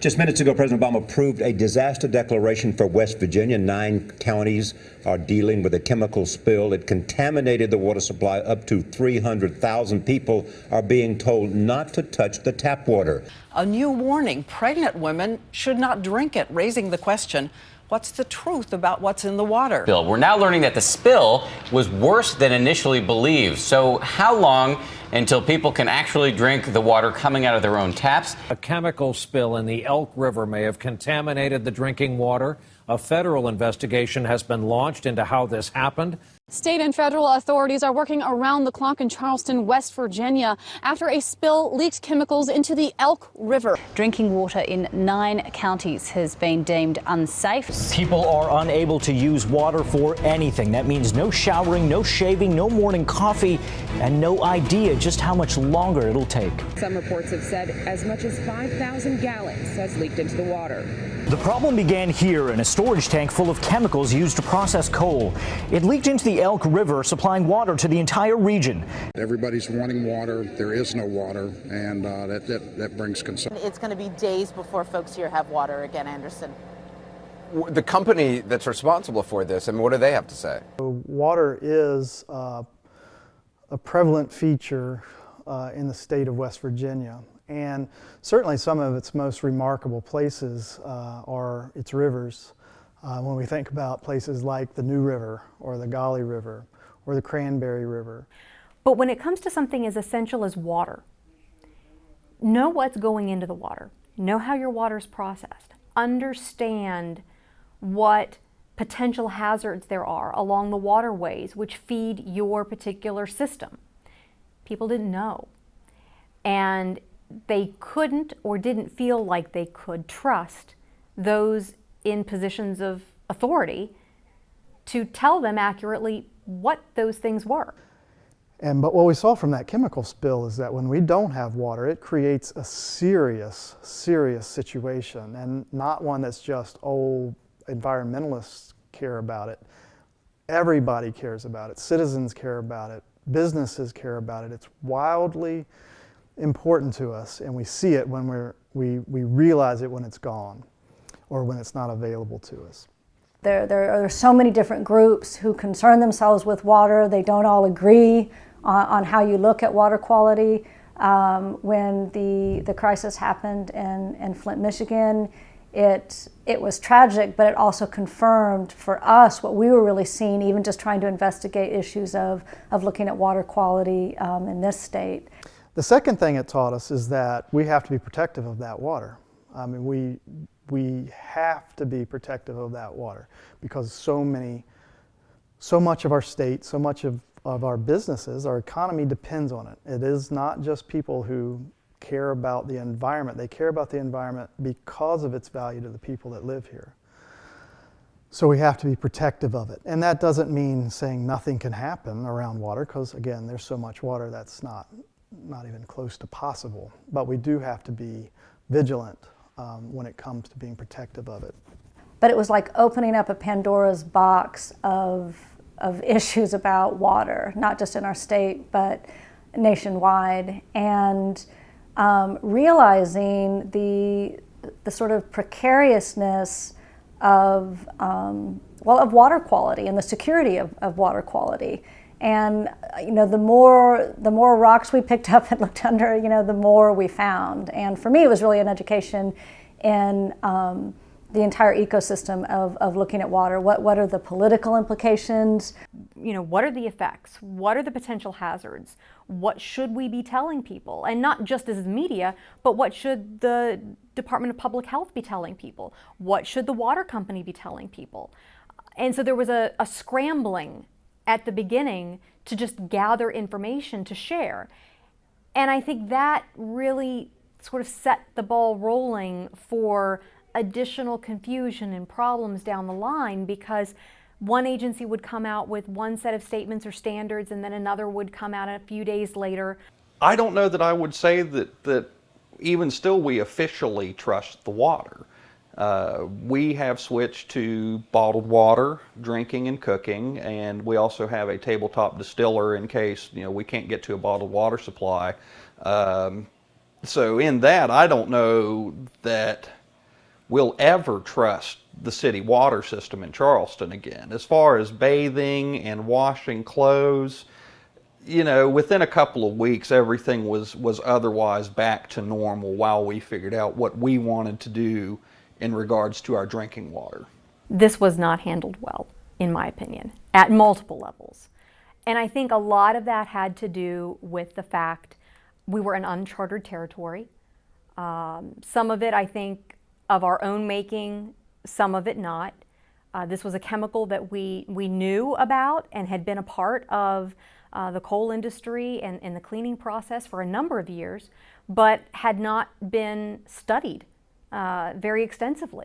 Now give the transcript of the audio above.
Just minutes ago, President Obama approved a disaster declaration for West Virginia. 9 counties are dealing with a chemical spill. It contaminated the water supply. Up to 300,000 people are being told not to touch the tap water. A new warning: pregnant women should not drink it, raising the question, what's the truth about what's in the water? Bill, we're now learning that the spill was worse than initially believed. So how long until people can actually drink the water coming out of their own taps? A chemical spill in the Elk River may have contaminated the drinking water. A federal investigation has been launched into how this happened. State and federal authorities are working around the clock in Charleston, West Virginia, after a spill leaked chemicals into the Elk River. Drinking water in 9 counties has been deemed unsafe. People are unable to use water for anything. That means no showering, no shaving, no morning coffee, and no idea just how much longer it'll take. Some reports have said as much as 5,000 gallons has leaked into the water. The problem began here in a storage tank full of chemicals used to process coal. It leaked into the Elk River, supplying water to the entire region. Everybody's wanting water. There is no water, and that brings concern. It's going to be days before folks here have water again, Anderson. The company that's responsible for this, and what do they have to say? Water is a prevalent feature in the state of West Virginia. And certainly some of its most remarkable places are its rivers. When we think about places like the New River or the Gauley River or the Cranberry River. But when it comes to something as essential as water, know what's going into the water. Know how your water is processed. Understand what potential hazards there are along the waterways which feed your particular system. People didn't know. And they couldn't or didn't feel like they could trust those in positions of authority to tell them accurately what those things were. But what we saw from that chemical spill is that when we don't have water, it creates a serious situation, and not one that's just, environmentalists care about it. Everybody cares about it. Citizens care about it. Businesses care about it. It's wildly important to us, and we see it when we realize it when it's gone or when it's not available to us. There are so many different groups who concern themselves with water. They don't all agree on how you look at water quality. When the crisis happened in Flint, Michigan, it was tragic, but it also confirmed for us what we were really seeing, even just trying to investigate issues of looking at water quality in this state. The second thing it taught us is that we have to be protective of that water. I mean, we have to be protective of that water because so much of our state, so much of our businesses, our economy depends on it. It is not just people who care about the environment. They care about the environment because of its value to the people that live here. So we have to be protective of it. And that doesn't mean saying nothing can happen around water, because again, there's so much water that's not even close to possible. But we do have to be vigilant when it comes to being protective of it. But it was like opening up a Pandora's box of issues about water, not just in our state, but nationwide. And realizing the sort of precariousness of water quality and the security of water quality. And the more rocks we picked up and looked under, the more we found. And for me, it was really an education in the entire ecosystem of looking at water. What are the political implications? What are the effects? What are the potential hazards? What should we be telling people? And not just as media, but what should the Department of Public Health be telling people? What should the water company be telling people? And so there was a scrambling at the beginning to just gather information to share. And I think that really sort of set the ball rolling for additional confusion and problems down the line, because one agency would come out with one set of statements or standards and then another would come out a few days later. I don't know that I would say that even still we officially trust the water. We have switched to bottled water, drinking and cooking, and we also have a tabletop distiller in case we can't get to a bottled water supply. So in that, I don't know that we'll ever trust the city water system in Charleston again. As far as bathing and washing clothes, you know, within a couple of weeks, everything was otherwise back to normal while we figured out what we wanted to do in regards to our drinking water. This was not handled well, in my opinion, at multiple levels. And I think a lot of that had to do with the fact we were in uncharted territory. Some of it, I think, of our own making, some of it not. This was a chemical that we knew about and had been a part of the coal industry and the cleaning process for a number of years, but had not been studied very extensively.